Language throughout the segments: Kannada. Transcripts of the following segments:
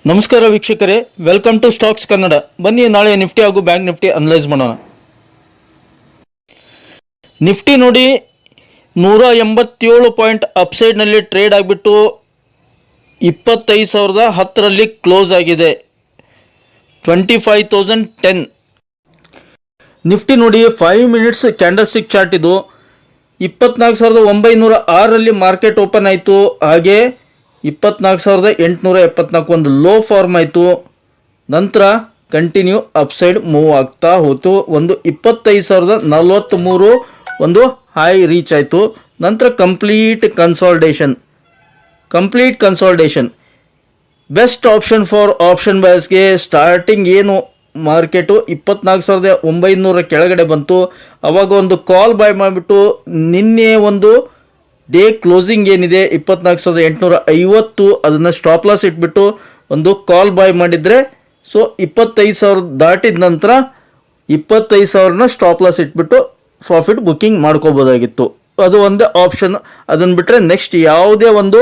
ನಮಸ್ಕಾರ ವೀಕ್ಷಕರೇ, ವೆಲ್ಕಮ್ ಟು ಸ್ಟಾಕ್ಸ್ ಕನ್ನಡ. ಬನ್ನಿ ನಾಳೆ ನಿಫ್ಟಿ ಹಾಗೂ ಬ್ಯಾಂಕ್ ನಿಫ್ಟಿ ಅನಲೈಸ್ ಮಾಡೋಣ. ನಿಫ್ಟಿ ನೋಡಿ 187 ಪಾಯಿಂಟ್ ಅಪ್ಸೈಡ್ನಲ್ಲಿ ಟ್ರೇಡ್ ಆಗಿಬಿಟ್ಟು 25,010ರಲ್ಲಿ ಕ್ಲೋಸ್ ಆಗಿದೆ. 25,010. ನಿಫ್ಟಿ ನೋಡಿ 5 ಮಿನಿಟ್ಸ್ ಕ್ಯಾಂಡಲ್ ಸ್ಟಿಕ್ ಚಾರ್ಟ್ ಇದು. 24,906ರಲ್ಲಿ ಮಾರ್ಕೆಟ್ ಓಪನ್ ಆಯಿತು. ಹಾಗೆ 24,874 ಒಂದು ಲೋ ಫಾರ್ಮ್ ಆಯಿತು. ನಂತರ ಕಂಟಿನ್ಯೂ ಅಪ್ಸೈಡ್ ಮೂವ್ ಆಗ್ತಾ ಹೋಯಿತು. ಒಂದು 25,043 ಒಂದು ಹೈ ರೀಚ್ ಆಯಿತು. ನಂತರ complete consultation. Best option for option ಬಯಸ್ಗೆ ಸ್ಟಾರ್ಟಿಂಗ್ ಏನು ಮಾರ್ಕೆಟು 24,900 ಕೆಳಗಡೆ ಬಂತು. ಅವಾಗ ಒಂದು ಕಾಲ್ ಬೈ ಮಾಡಿಬಿಟ್ಟು ನಿನ್ನೆ ಒಂದು ಡೇ ಕ್ಲೋಸಿಂಗ್ ಏನಿದೆ 24,850 ಅದನ್ನು ಸ್ಟಾಪ್ ಲಾಸ್ ಇಟ್ಬಿಟ್ಟು ಒಂದು ಕಾಲ್ ಬೈ ಮಾಡಿದರೆ ಸೊ 25,000 ದಾಟಿದ ನಂತರ 25,000ನ ಸ್ಟಾಪ್ ಲಾಸ್ ಇಟ್ಬಿಟ್ಟು ಪ್ರಾಫಿಟ್ ಬುಕ್ಕಿಂಗ್ ಮಾಡ್ಕೋಬೋದಾಗಿತ್ತು. ಅದು ಒಂದೇ ಆಪ್ಷನ್. ಅದನ್ನು ಬಿಟ್ಟರೆ ನೆಕ್ಸ್ಟ್ ಯಾವುದೇ ಒಂದು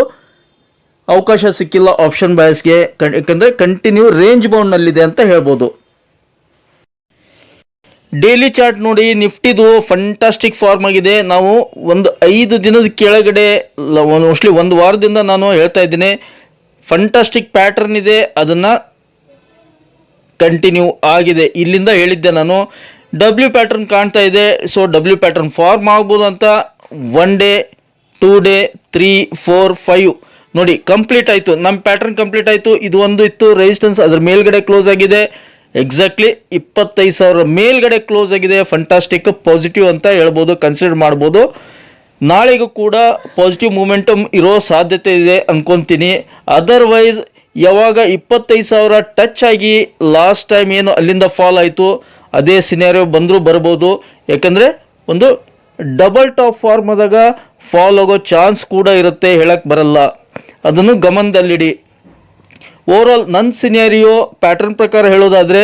ಅವಕಾಶ ಸಿಕ್ಕಿಲ್ಲ ಆಪ್ಷನ್ ಬಯಸ್ಗೆ. ಯಾಕಂದರೆ ಕಂಟಿನ್ಯೂ ರೇಂಜ್ ಬೌಂಡ್ನಲ್ಲಿದೆ ಅಂತ ಹೇಳ್ಬೋದು. ಡೈಲಿ ಚಾರ್ಟ್ ನೋಡಿ, ನಿಫ್ಟಿದು ಫಂಟಾಸ್ಟಿಕ್ ಫಾರ್ಮ್ ಆಗಿದೆ. ನಾವು ಒಂದು 5 ದಿನದ ಕೆಳಗಡೆ ಮೋಸ್ಟ್ಲಿ ಒಂದು ವಾರದಿಂದ ನಾನು ಹೇಳ್ತಾ ಇದ್ದೀನಿ, ಫಂಟಾಸ್ಟಿಕ್ ಪ್ಯಾಟರ್ನ್ ಇದೆ, ಅದನ್ನು ಕಂಟಿನ್ಯೂ ಆಗಿದೆ. ಇಲ್ಲಿಂದ ಹೇಳಿದ್ದೆ ನಾನು, ಡಬ್ಲ್ಯೂ ಪ್ಯಾಟರ್ನ್ ಕಾಣ್ತಾ ಇದೆ. ಸೊ ಡಬ್ಲ್ಯೂ ಪ್ಯಾಟರ್ನ್ ಫಾರ್ಮ್ ಆಗ್ಬೋದು ಅಂತ 1 ಡೇ 2 ಡೇ 3 4 5 ನೋಡಿ ಕಂಪ್ಲೀಟ್ ಆಯಿತು. ನಮ್ಮ ಪ್ಯಾಟರ್ನ್ ಕಂಪ್ಲೀಟ್ ಆಯಿತು. ಇದು ಒಂದು ಇತ್ತು ರೆಸಿಸ್ಟೆನ್ಸ್, ಅದ್ರ ಮೇಲ್ಗಡೆ ಕ್ಲೋಸ್ ಆಗಿದೆ. ಎಕ್ಸಾಕ್ಟ್ಲಿ 25,000 ಮೇಲ್ಗಡೆ ಕ್ಲೋಸ್ ಆಗಿದೆ. ಫಂಟಾಸ್ಟಿಕ್ ಪಾಸಿಟಿವ್ ಅಂತ ಹೇಳ್ಬೋದು, ಕನ್ಸಿಡರ್ ಮಾಡ್ಬೋದು. ನಾಳೆಗೂ ಕೂಡ ಪಾಸಿಟಿವ್ ಮೂಮೆಂಟಮ್ ಇರೋ ಸಾಧ್ಯತೆ ಇದೆ ಅನ್ಕೊತೀನಿ. ಅದರ್ವೈಸ್ ಯಾವಾಗ 25,000 ಟಚ್ ಆಗಿ ಲಾಸ್ಟ್ ಟೈಮ್ ಏನು ಅಲ್ಲಿಂದ ಫಾಲ್ ಆಯಿತು ಅದೇ ಸಿನಾರಿಯೋ ಬಂದರೂ ಬರ್ಬೋದು. ಯಾಕಂದರೆ ಒಂದು ಡಬಲ್ ಟಾಪ್ ಫಾರ್ಮ್ ಆದಾಗ ಫಾಲ್ ಆಗೋ ಚಾನ್ಸ್ ಕೂಡ ಇರುತ್ತೆ, ಹೇಳಕ್ಕೆ ಬರಲ್ಲ. ಅದನ್ನು ಗಮನದಲ್ಲಿಡಿ. ಓವರಾಲ್ ನನ್ನ ಸಿನಾರಿಯೋ ಪ್ಯಾಟರ್ನ್ ಪ್ರಕಾರ ಹೇಳೋದಾದರೆ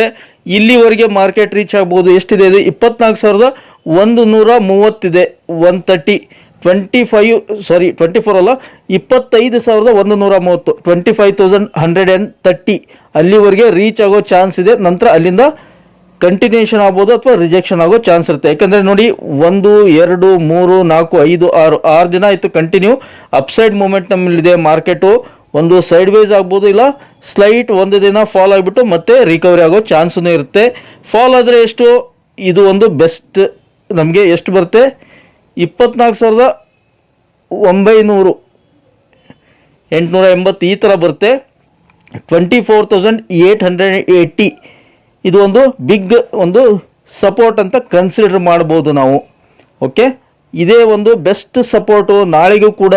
ಇಲ್ಲಿವರೆಗೆ ಮಾರ್ಕೆಟ್ ರೀಚ್ ಆಗ್ಬೋದು. ಎಷ್ಟಿದೆ ಇದು? 24,130 ಇದೆ. 130 24 ಅಲ್ಲ, 25,130 25,130 ಅಲ್ಲಿವರೆಗೆ ರೀಚ್ ಆಗೋ ಚಾನ್ಸ್ ಇದೆ. ನಂತರ ಅಲ್ಲಿಂದ ಕಂಟಿನ್ಯೂಷನ್ ಆಗ್ಬೋದು ಅಥವಾ ರಿಜೆಕ್ಷನ್ ಆಗೋ ಚಾನ್ಸ್ ಇರುತ್ತೆ. ಯಾಕಂದರೆ ನೋಡಿ 1 2 3 4 5 6 ದಿನ ಆಯಿತು ಕಂಟಿನ್ಯೂ ಅಪ್ಸೈಡ್ ಮೂಮೆಂಟ್ ನಮ್ಮಲ್ಲಿದೆ. ಮಾರ್ಕೆಟು ಒಂದು ಸೈಡ್ ವೇಸ್ ಆಗ್ಬೋದು, ಇಲ್ಲ ಸ್ಲೈಟ್ ಒಂದು ದಿನ ಫಾಲ್ ಆಗಿಬಿಟ್ಟು ಮತ್ತೆ ರಿಕವರಿ ಆಗೋ ಚಾನ್ಸೂ ಇರುತ್ತೆ. ಫಾಲ್ ಆದರೆ ಎಷ್ಟು? ಇದು ಒಂದು ಬೆಸ್ಟ್ ನಮಗೆ ಎಷ್ಟು ಬರುತ್ತೆ? 24,900 880 ಈ ಥರ ಬರುತ್ತೆ. 24,880 ಇದು ಒಂದು ಬಿಗ್ ಒಂದು ಸಪೋರ್ಟ್ ಅಂತ ಕನ್ಸಿಡರ್ ಮಾಡ್ಬೋದು ನಾವು. ಓಕೆ, ಇದೇ ಒಂದು ಬೆಸ್ಟ್ ಸಪೋರ್ಟು. ನಾಳೆಗೂ ಕೂಡ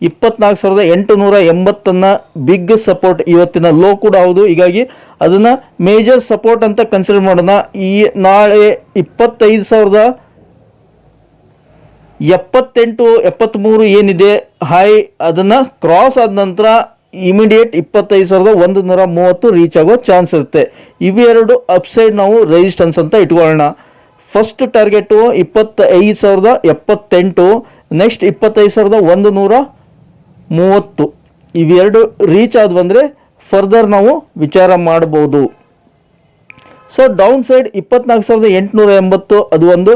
24,880 ಬಿಗ್ ಸಪೋರ್ಟ್. ಇವತ್ತಿನ ಲೋ ಕೂಡ ಹೌದು, ಹೀಗಾಗಿ ಅದನ್ನು ಮೇಜರ್ ಸಪೋರ್ಟ್ ಅಂತ ಕನ್ಸಿಡರ್ ಮಾಡೋಣ. ಈ ನಾಳೆ 25,078 73 ಏನಿದೆ ಹೈ, ಅದನ್ನು ಕ್ರಾಸ್ ಆದ ನಂತರ ಇಮಿಡಿಯೇಟ್ 25,130 ರೀಚ್ ಆಗೋ ಚಾನ್ಸ್ ಇರುತ್ತೆ. ಇವೆರಡು ಅಪ್ಸೈಡ್ ನಾವು ರೆಸಿಸ್ಟೆನ್ಸ್ ಅಂತ ಇಟ್ಕೊಳ್ಳೋಣ. First target 25,078, next 25,130. ಇವೆರಡು ರೀಚ್ ಆದ ಬಂದರೆ ಫರ್ದರ್ ನಾವು ವಿಚಾರ ಮಾಡ್ಬೋದು. ಸೊ ಡೌನ್ ಸೈಡ್ 24,880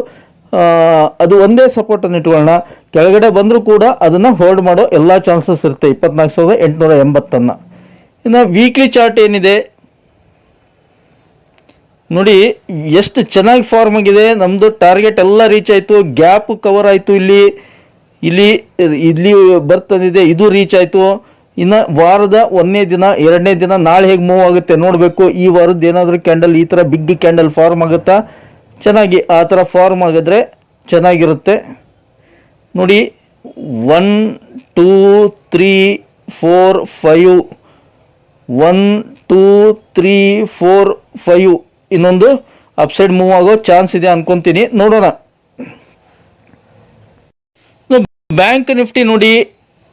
ಅದು ಒಂದೇ ಸಪೋರ್ಟನ್ನು ಇಟ್ಕೊಳ್ಳೋಣ. ಕೆಳಗಡೆ ಬಂದರೂ ಕೂಡ ಅದನ್ನು ಹೋಲ್ಡ್ ಮಾಡೋ ಎಲ್ಲ ಚಾನ್ಸಸ್ ಇರುತ್ತೆ 24,880. ಇನ್ನು ವೀಕ್ಲಿ ಚಾರ್ಟ್ ಏನಿದೆ ನೋಡಿ, ಎಷ್ಟು ಚೆನ್ನಾಗಿ ಫಾರ್ಮ್ ಆಗಿದೆ. ನಮ್ಮದು ಟಾರ್ಗೆಟ್ ಎಲ್ಲ ರೀಚ್ ಆಯಿತು, ಗ್ಯಾಪ್ ಕವರ್ ಆಯಿತು. ಇಲ್ಲಿ ಬರ್ತಂದಿದೆ, ಇದು ರೀಚ್ ಆಯಿತು. ಇನ್ನು ವಾರದ 1ನೇ ದಿನ 2ನೇ ದಿನ ನಾಳೆ ಹೇಗೆ ಮೂವ್ ಆಗುತ್ತೆ ನೋಡಬೇಕು. ಈ ವಾರದ್ದು ಏನಾದರೂ ಕ್ಯಾಂಡಲ್ ಈ ಥರ ಬಿಗ್ ಕ್ಯಾಂಡಲ್ ಫಾರ್ಮ್ ಆಗುತ್ತಾ? ಚೆನ್ನಾಗಿ ಆ ಥರ ಫಾರ್ಮ್ ಆಗಿದ್ರೆ ಚೆನ್ನಾಗಿರುತ್ತೆ. ನೋಡಿ 1 2 3 4 5 1 2 3 4 5 ಇನ್ನೊಂದು ಅಪ್ಸೈಡ್ ಮೂವ್ ಆಗೋ ಚಾನ್ಸ್ ಇದೆ ಅನ್ಕೊಂತೀನಿ. ನೋಡೋಣ. ಬ್ಯಾಂಕ್ ನಿಫ್ಟಿ ನೋಡಿ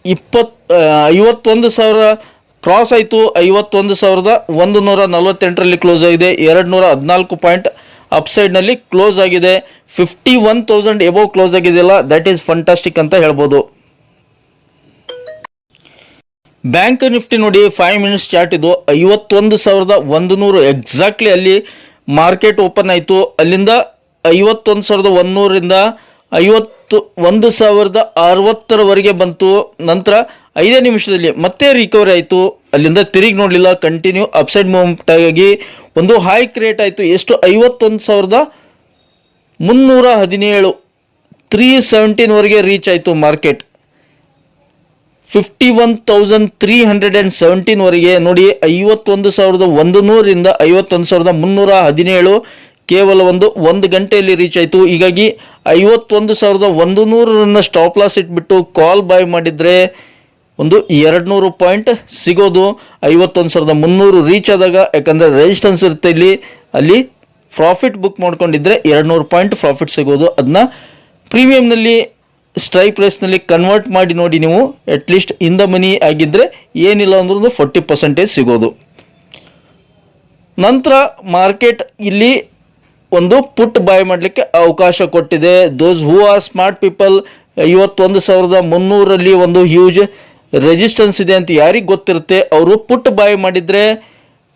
51,000 ಕ್ರಾಸ್ ಆಯಿತು. 51,148ರಲ್ಲಿ ಕ್ಲೋಸ್ ಆಗಿದೆ. 214 ಪಾಯಿಂಟ್ ಅಪ್ಸೈಡ್ನಲ್ಲಿ ಕ್ಲೋಸ್ ಆಗಿದೆ. 51,000 ಎಬೋವ್ ಕ್ಲೋಸ್ ಆಗಿದೆಯಲ್ಲ, ದಟ್ ಈಸ್ ಫಂಟಾಸ್ಟಿಕ್ ಅಂತ ಹೇಳ್ಬೋದು. ಬ್ಯಾಂಕ್ ನಿಫ್ಟಿ ನೋಡಿ 5 ಮಿನಿಟ್ಸ್ ಚಾರ್ಟ್ ಇದು 51,100 ಎಕ್ಸಾಕ್ಟ್ಲಿ ಅಲ್ಲಿ ಮಾರ್ಕೆಟ್ ಓಪನ್ ಆಯಿತು. ಅಲ್ಲಿಂದ 51,100ರಿಂದ 51,060ವರೆಗೆ ಬಂತು. ನಂತರ 5 ನಿಮಿಷದಲ್ಲಿ ಮತ್ತೆ ರಿಕವರಿ ಆಯಿತು. ಅಲ್ಲಿಂದ ತಿರುಗಿ ನೋಡಲಿಲ್ಲ, ಕಂಟಿನ್ಯೂ ಅಪ್ಸೈಡ್ ಮೂವ್ಮೆಂಟ್ ಆಗಿ ಒಂದು ಹೈ ಕ್ರಿಯೇಟ್ ಆಯಿತು. ಎಷ್ಟು? 51,317 317ವರೆಗೆ ರೀಚ್ ಆಯಿತು ಮಾರ್ಕೆಟ್. 51,317ವರೆಗೆ ನೋಡಿ. 51,100ರಿಂದ 51,317 ಕೇವಲ ಒಂದು ಗಂಟೆಯಲ್ಲಿ ರೀಚ್ ಆಯಿತು. ಹೀಗಾಗಿ 51,100ರನ್ನ ಸ್ಟಾಪ್ ಲಾಸ್ ಇಟ್ಬಿಟ್ಟು ಕಾಲ್ ಬೈ ಮಾಡಿದರೆ ಒಂದು 200 ಪಾಯಿಂಟ್ ಸಿಗೋದು. 51,300 ರೀಚ್ ಆದಾಗ, ಯಾಕಂದರೆ ರೆಸಿಸ್ಟೆನ್ಸ್ ಇರುತ್ತೆ ಇಲ್ಲಿ, ಅಲ್ಲಿ ಪ್ರಾಫಿಟ್ ಬುಕ್ ಮಾಡ್ಕೊಂಡಿದ್ರೆ 200 ಪಾಯಿಂಟ್ ಪ್ರಾಫಿಟ್ ಸಿಗೋದು. ಅದನ್ನ ಪ್ರೀಮಿಯಂನಲ್ಲಿ ಸ್ಟ್ರೈಕ್ ಪ್ರೈಸ್ನಲ್ಲಿ ಕನ್ವರ್ಟ್ ಮಾಡಿ ನೋಡಿ ನೀವು. ಅಟ್ಲೀಸ್ಟ್ ಇನ್ ದ ಮನಿ ಆಗಿದ್ದರೆ ಏನಿಲ್ಲ ಅಂದ್ರೂ 40% ಸಿಗೋದು. ನಂತರ ಮಾರ್ಕೆಟ್ ಇಲ್ಲಿ ಒಂದು ಪುಟ್ ಬೈ ಮಾಡಲಿಕ್ಕೆ ಅವಕಾಶ ಕೊಟ್ಟಿದೆ. ದೋಸ್ ಹೂ ಆರ್ ಸ್ಮಾರ್ಟ್ ಪೀಪಲ್, 51,300ರಲ್ಲಿ ಒಂದು ಹ್ಯೂಜ್ ರೆಸಿಸ್ಟೆನ್ಸ್ ಇದೆ ಅಂತ ಯಾರಿಗೆ ಗೊತ್ತಿರುತ್ತೆ ಅವರು ಪುಟ್ ಬೈ ಮಾಡಿದರೆ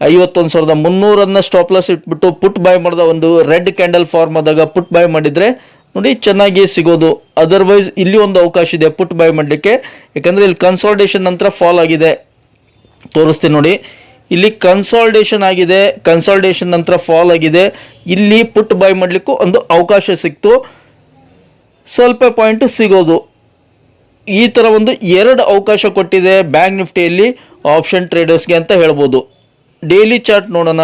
51,300 ಸ್ಟಾಪ್ ಲಾಸ್ ಇಟ್ಬಿಟ್ಟು ಪುಟ್ ಬೈ ಮಾಡಿದ ಒಂದು ರೆಡ್ ಕ್ಯಾಂಡಲ್ ಫಾರ್ಮ್ ಆದಾಗ ಪುಟ್ ಬೈ ಮಾಡಿದರೆ ನೋಡಿ ಚೆನ್ನಾಗಿ ಸಿಗೋದು. ಅದರ್ವೈಸ್ ಇಲ್ಲಿ ಒಂದು ಅವಕಾಶ ಇದೆ ಪುಟ್ ಬೈ ಮಾಡಲಿಕ್ಕೆ, ಯಾಕಂದರೆ ಇಲ್ಲಿ ಕನ್ಸಾಲ್ಟೇಷನ್ ನಂತರ ಫಾಲ್ ಆಗಿದೆ. ತೋರಿಸ್ತೀನಿ ನೋಡಿ, ಇಲ್ಲಿ ಕನ್ಸಾಲ್ಟೇಷನ್ ಆಗಿದೆ, ಕನ್ಸಾಲ್ಟೇಷನ್ ನಂತರ ಫಾಲ್ ಆಗಿದೆ. ಇಲ್ಲಿ ಪುಟ್ ಬೈ ಮಾಡಲಿಕ್ಕೂ ಒಂದು ಅವಕಾಶ ಸಿಕ್ತು, ಸ್ವಲ್ಪ ಪಾಯಿಂಟ್ ಸಿಗೋದು. ಈ ಥರ ಒಂದು 2 ಅವಕಾಶ ಕೊಟ್ಟಿದೆ ಬ್ಯಾಂಕ್ ನಿಫ್ಟಿಯಲ್ಲಿ ಆಪ್ಷನ್ ಟ್ರೇಡರ್ಸ್ಗೆ ಅಂತ ಹೇಳ್ಬೋದು. ಡೈಲಿ ಚಾರ್ಟ್ ನೋಡೋಣ.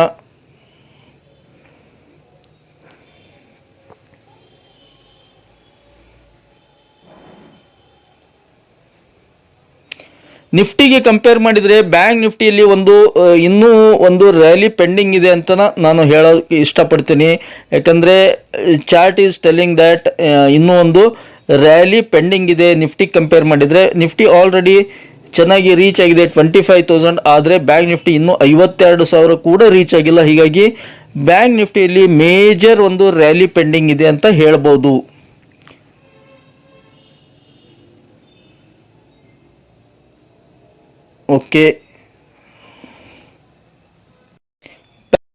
ನಿಫ್ಟಿಗೆ ಕಂಪೇರ್ ಮಾಡಿದರೆ ಬ್ಯಾಂಕ್ ನಿಫ್ಟಿಯಲ್ಲಿ ಇನ್ನೂ ಒಂದು ರ್ಯಾಲಿ ಪೆಂಡಿಂಗ್ ಇದೆ ಅಂತ ನಾನು ಹೇಳೋಕ್ಕೆ ಇಷ್ಟಪಡ್ತೀನಿ. ಯಾಕಂದರೆ ಚಾರ್ಟ್ ಈಸ್ ಟೆಲ್ಲಿಂಗ್ ದ್ಯಾಟ್ ಇನ್ನೂ ಒಂದು ರ್ಯಾಲಿ ಪೆಂಡಿಂಗ್ ಇದೆ ನಿಫ್ಟಿ ಕಂಪೇರ್ ಮಾಡಿದರೆ. ನಿಫ್ಟಿ ಆಲ್ರೆಡಿ ಚೆನ್ನಾಗಿ ರೀಚ್ ಆಗಿದೆ 25,000, ಆದರೆ ಬ್ಯಾಂಕ್ ನಿಫ್ಟಿ ಇನ್ನೂ 52,000 ಕೂಡ ರೀಚ್ ಆಗಿಲ್ಲ. ಹೀಗಾಗಿ ಬ್ಯಾಂಕ್ ನಿಫ್ಟಿಯಲ್ಲಿ ಮೇಜರ್ ಒಂದು ರ್ಯಾಲಿ ಪೆಂಡಿಂಗ್ ಇದೆ ಅಂತ ಹೇಳ್ಬೋದು. ಓಕೆ,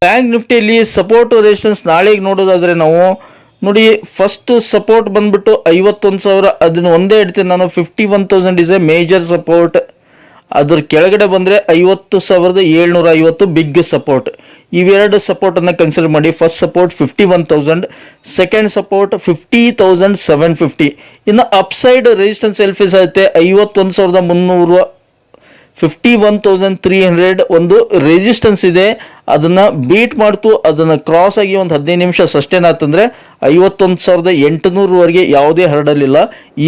ಬ್ಯಾಂಕ್ ನಿಫ್ಟಿಯಲ್ಲಿ ಸಪೋರ್ಟ್ ರೆಸಿಸ್ಟೆನ್ಸ್ ನಾಳೆಗೆ ನೋಡೋದಾದರೆ ನಾವು ನೋಡಿ, ಫಸ್ಟ್ ಸಪೋರ್ಟ್ ಬಂದ್ಬಿಟ್ಟು 51,000, ಅದನ್ನು ಒಂದೇ ಇಡ್ತೀನಿ ನಾನು. 51,000 ಇಸ್ ಎ ಮೇಜರ್ ಸಪೋರ್ಟ್. ಅದ್ರ ಕೆಳಗಡೆ ಬಂದರೆ 50,750 ಬಿಗ್ ಸಪೋರ್ಟ್. ಇವೆರಡು ಸಪೋರ್ಟನ್ನು ಕನ್ಸಿಡರ್ ಮಾಡಿ. First support 51,000, second support 50,750. ಇನ್ನು ಅಪ್ಸೈಡ್ ರೆಸಿಸ್ಟೆನ್ಸ್ ಎಲ್ಲಿ ಫೇಸ್ ಆಗುತ್ತೆ 51,300, 51,300 ಒಂದು ರೆಸಿಸ್ಟೆನ್ಸ್ ಇದೆ. ಅದನ್ನು ಬೀಟ್ ಮಾಡ್ತು, ಅದನ್ನು ಕ್ರಾಸ್ ಆಗಿ ಒಂದು 15 ನಿಮಿಷ ಸಸ್ಟೇನ್ ಆತಂದರೆ 51,800ವರೆಗೆ ಯಾವುದೇ ಹರ್ಡಲಿಲ್ಲ,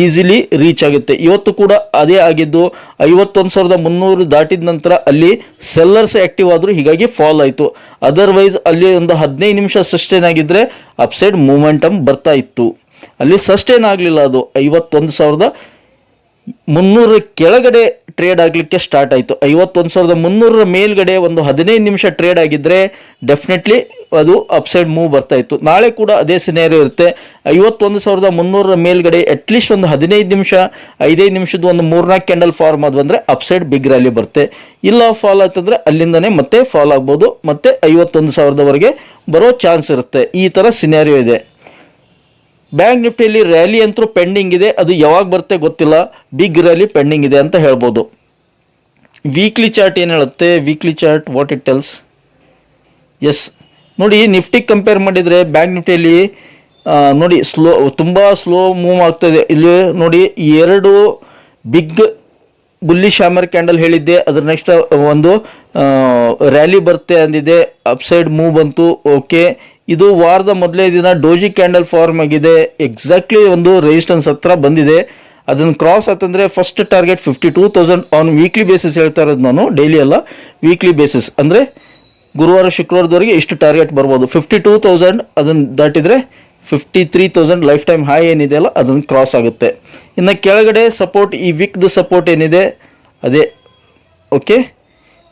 ಈಸಿಲಿ ರೀಚ್ ಆಗುತ್ತೆ. ಇವತ್ತು ಕೂಡ ಅದೇ ಆಗಿದ್ದು. 51,300 ದಾಟಿದ ನಂತರ ಅಲ್ಲಿ ಸೆಲ್ಲರ್ಸ್ ಆ್ಯಕ್ಟಿವ್ ಆದರು, ಹೀಗಾಗಿ ಫಾಲ್ ಆಯಿತು. ಅದರ್ವೈಸ್ ಅಲ್ಲಿ ಒಂದು 15 ನಿಮಿಷ ಸಸ್ಟೇನ್ ಆಗಿದ್ದರೆ ಅಪ್ಸೈಡ್ ಮೂಮೆಂಟಮ್ ಬರ್ತಾ ಇತ್ತು. ಅಲ್ಲಿ ಸಸ್ಟೇನ್ ಆಗಲಿಲ್ಲ, ಅದು 51,300 ಕೆಳಗಡೆ ಟ್ರೇಡ್ ಆಗಲಿಕ್ಕೆ ಸ್ಟಾರ್ಟ್ ಆಯಿತು. 51,300 ಮೇಲ್ಗಡೆ ಒಂದು 15 ನಿಮಿಷ ಟ್ರೇಡ್ ಆಗಿದ್ದರೆ ಡೆಫಿನೆಟ್ಲಿ ಅದು ಅಪ್ಸೈಡ್ ಮೂವ್ ಬರ್ತಾ ಇತ್ತು. ನಾಳೆ ಕೂಡ ಅದೇ ಸಿನೇರಿಯೋ ಇರುತ್ತೆ. 51,300 ಮೇಲ್ಗಡೆ ಅಟ್ಲೀಸ್ಟ್ ಒಂದು 15 ನಿಮಿಷ 5 ನಿಮಿಷದ ಒಂದು 3-4 ಕ್ಯಾಂಡಲ್ ಫಾರ್ಮ್ ಆದ್ವು ಅಂದರೆ ಅಪ್ಸೈಡ್ ಬಿಗ್ ರ್ಯಾಲಿ ಬರುತ್ತೆ. ಇಲ್ಲ ಫಾಲ್ ಆಯ್ತಂದ್ರೆ ಅಲ್ಲಿಂದನೇ ಮತ್ತೆ ಫಾಲ್ ಆಗ್ಬೋದು, ಮತ್ತೆ 51,000ವರೆಗೆ ಬರೋ ಚಾನ್ಸ್ ಇರುತ್ತೆ. ಈ ಥರ ಸಿನೇರಿಯೋ ಇದೆ. ಬ್ಯಾಂಕ್ ನಿಫ್ಟಿಯಲ್ಲಿ ರ್ಯಾಲಿ ಅಂತೂ ಪೆಂಡಿಂಗ್ ಇದೆ, ಅದು ಯಾವಾಗ ಬರುತ್ತೆ ಗೊತ್ತಿಲ್ಲ. ಬಿಗ್ ರ್ಯಾಲಿ ಪೆಂಡಿಂಗ್ ಇದೆ ಅಂತ ಹೇಳ್ಬೋದು. ವೀಕ್ಲಿ ಚಾರ್ಟ್ ಏನು ಹೇಳುತ್ತೆ? Weekly chart what it tells? Yes ನೋಡಿ, ನಿಫ್ಟಿಗೆ ಕಂಪೇರ್ ಮಾಡಿದರೆ ಬ್ಯಾಂಕ್ ನಿಫ್ಟಿಯಲ್ಲಿ ನೋಡಿ ತುಂಬ ಸ್ಲೋ ಮೂವ್ ಆಗ್ತಾಯಿದೆ. ಇಲ್ಲಿ ನೋಡಿ 2 ಬಿಗ್ ಬುಲ್ಲಿಶ್ ಹ್ಯಾಮರ್ ಕ್ಯಾಂಡಲ್ ಹೇಳಿದ್ದೆ, ಅದ್ರ ನೆಕ್ಸ್ಟ್ ಒಂದು ರ್ಯಾಲಿ ಬರುತ್ತೆ ಅಂದಿದೆ, ಅಪ್ಸೈಡ್ ಮೂವ್ ಬಂತು. ಓಕೆ, ಇದು ವಾರದ ಮೊದಲೇ ದಿನ ಡೋಜಿ ಕ್ಯಾಂಡಲ್ ಫಾರ್ಮ್ ಆಗಿದೆ. ಎಕ್ಸಾಕ್ಟ್ಲಿ ಒಂದು ರೆಸಿಸ್ಟೆನ್ಸ್ ಹತ್ರ ಬಂದಿದೆ. ಅದನ್ನು ಕ್ರಾಸ್ ಆತಂದರೆ first target 52,000 on weekly basis ಹೇಳ್ತಾ ಇರೋದು ನಾನು, ಡೈಲಿ ಅಲ್ಲ, ವೀಕ್ಲಿ ಬೇಸಿಸ್. ಅಂದರೆ ಗುರುವಾರ ಶುಕ್ರವಾರದವರೆಗೆ ಇಷ್ಟು ಟಾರ್ಗೆಟ್ ಬರ್ಬೋದು. 52,000 ಅದನ್ನು ದಾಟಿದರೆ 53,000 ಲೈಫ್ ಟೈಮ್ ಹೈ ಏನಿದೆ ಅಲ್ಲ ಅದನ್ನು ಕ್ರಾಸ್ ಆಗುತ್ತೆ. ಇನ್ನು ಕೆಳಗಡೆ ಸಪೋರ್ಟ್, ಈ ವೀಕ್ದು ಸಪೋರ್ಟ್ ಏನಿದೆ ಅದೇ ಓಕೆ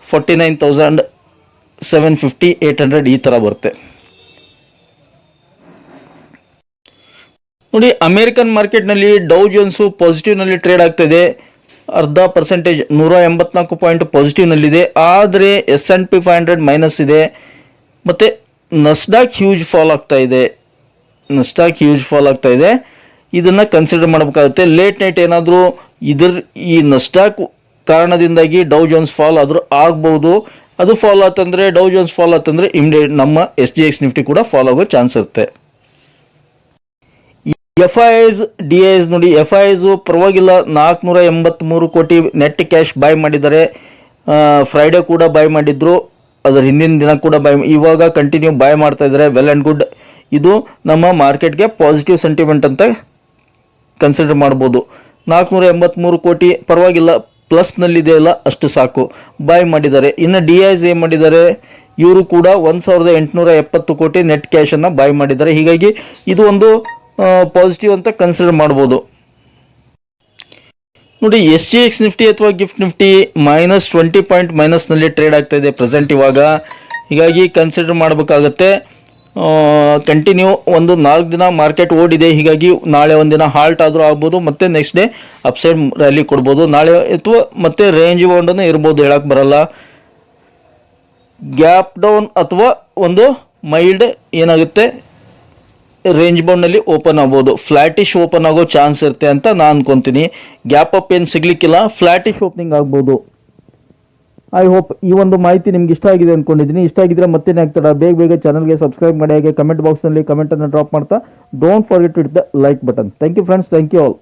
49,750 800 ಈ ಥರ ಬರುತ್ತೆ. ನೋಡಿ, ಅಮೇರಿಕನ್ ಮಾರ್ಕೆಟ್ನಲ್ಲಿ ಡೌ ಜೋನ್ಸು ಪಾಸಿಟಿವ್ನಲ್ಲಿ ಟ್ರೇಡ್ ಆಗ್ತಾಯಿದೆ. ಅರ್ಧ ಪರ್ಸೆಂಟೇಜ್ 184 ಪಾಯಿಂಟ್ ಪಾಸಿಟಿವ್ನಲ್ಲಿದೆ. ಆದರೆ S&P 500 ಮೈನಸ್ ಇದೆ. ಮತ್ತು ನಸ್ಡಾಕ್ ಹ್ಯೂಜ್ ಫಾಲ್ ಆಗ್ತಾ ಇದೆ. ಇದನ್ನು ಕನ್ಸಿಡರ್ ಮಾಡಬೇಕಾಗುತ್ತೆ. ಲೇಟ್ ನೈಟ್ ಏನಾದರೂ ಈ ನಸ್ಡಾಕ್ ಕಾರಣದಿಂದಾಗಿ ಡೌ ಜೋನ್ಸ್ ಫಾಲ್ ಆದರೂ ಆಗ್ಬೋದು. ಅದು ಫಾಲ್ ಆತಂದರೆ, ಡೌ ಜೋನ್ಸ್ ಫಾಲ್ ಆತಂದರೆ ಇಮಿಡಿಯೇಟ್ ನಮ್ಮ SGX ನಿಫ್ಟಿ ಕೂಡ ಫಾಲ್ ಆಗೋ ಚಾನ್ಸ್ ಇರುತ್ತೆ. FIIs DIs ನೋಡಿ, FIIs ಪರವಾಗಿಲ್ಲ 483 ಕೋಟಿ ನೆಟ್ ಕ್ಯಾಶ್ ಬೈ ಮಾಡಿದ್ದಾರೆ. ಫ್ರೈಡೇ ಕೂಡ ಬೈ ಮಾಡಿದ್ರು, ಅದರ ಹಿಂದಿನ ದಿನ ಕೂಡ ಇವಾಗ ಕಂಟಿನ್ಯೂ ಬೈ ಮಾಡ್ತಾ ಇದ್ದಾರೆ. Well and good. ಇದು ನಮ್ಮ ಮಾರ್ಕೆಟ್ಗೆ ಪಾಸಿಟಿವ್ ಸೆಂಟಿಮೆಂಟ್ ಅಂತ ಕನ್ಸಿಡರ್ ಮಾಡ್ಬೋದು. 483 ಕೋಟಿ ಪರವಾಗಿಲ್ಲ, ಪ್ಲಸ್ನಲ್ಲಿದೆ ಅಲ್ಲ, ಅಷ್ಟು ಸಾಕು ಬೈ ಮಾಡಿದ್ದಾರೆ. ಇನ್ನು DIs ಏನು ಮಾಡಿದ್ದಾರೆ, ಇವರು ಕೂಡ 1870 ಕೋಟಿ ನೆಟ್ ಕ್ಯಾಶನ್ನು ಬೈ ಮಾಡಿದ್ದಾರೆ. ಹೀಗಾಗಿ ಇದು ಒಂದು ಪಾಸಿಟಿವ್ ಅಂತ ಕನ್ಸಿಡರ್ ಮಾಡ್ಬೋದು. ನೋಡಿ, SGX ನಿಫ್ಟಿ ಅಥವಾ ಗಿಫ್ಟ್ ನಿಫ್ಟಿ -20 ಪಾಯಿಂಟ್ ಮೈನಸ್ನಲ್ಲಿ ಟ್ರೇಡ್ ಆಗ್ತಾ ಇದೆ ಪ್ರೆಸೆಂಟ್ ಇವಾಗ. ಹೀಗಾಗಿ ಕನ್ಸಿಡರ್ ಮಾಡಬೇಕಾಗತ್ತೆ. ಕಂಟಿನ್ಯೂ ಒಂದು 4 ದಿನ ಮಾರ್ಕೆಟ್ ಓಡಿದೆ. ಹೀಗಾಗಿ ನಾಳೆ ಒಂದಿನ ಹಾಲ್ಟ್ ಆದರೂ ಆಗ್ಬೋದು, ಮತ್ತೆ ನೆಕ್ಸ್ಟ್ ಡೇ ಅಪ್ಸೈಡ್ ರ್ಯಾಲಿ ಕೊಡ್ಬೋದು. ನಾಳೆ ಅಥವಾ ಮತ್ತೆ ರೇಂಜ್ ಬೌಂಡನ್ನು ಇರ್ಬೋದು, ಹೇಳಕ್ಕೆ ಬರಲ್ಲ. ಗ್ಯಾಪ್ ಡೌನ್ ಅಥವಾ ಒಂದು ಮೈಲ್ಡ್ ಏನಾಗುತ್ತೆ, ರೇಂಜ್ ಬೌಂಡ್ನಲ್ಲಿ ಓಪನ್ ಆಗ್ಬೋದು. ಫ್ಲಾಟಿಶ್ ಓಪನ್ ಆಗೋ ಚಾನ್ಸ್ ಇರುತ್ತೆ ಅಂತ ನಾನು ಅನ್ಕೊತೀನಿ. ಗ್ಯಾಪ್ ಅಪ್ ಏನು ಸಿಗ್ಲಿಕ್ಕಿಲ್ಲ, ಫ್ಲಾಟಿಶ್ ಓಪನಿಂಗ್ ಆಗ್ಬೋದು. ಐ ಹೋಪ್ ಈ ಒಂದು ಮಾಹಿತಿ ನಿಮ್ಗೆ ಇಷ್ಟ ಆಗಿದೆ ಅಂದ್ಕೊಂಡಿದ್ದೀನಿ. ಇಷ್ಟ ಆಗಿದ್ರೆ ಮತ್ತೇನೆ ಆಗ್ತದೆ, ಬೇಗ ಚಾನಲ್ಗೆ ಸಬ್ಸ್ಕ್ರೈಬ್ ಮಾಡಿ. ಹಾಗೆ ಕಮೆಂಟ್ ಬಾಕ್ಸ್ನಲ್ಲಿ ಕಮೆಂಟನ್ನು ಡ್ರಾಪ್ ಮಾಡ್ತಾ don't forget to hit the like button. Thank you friends, thank you all.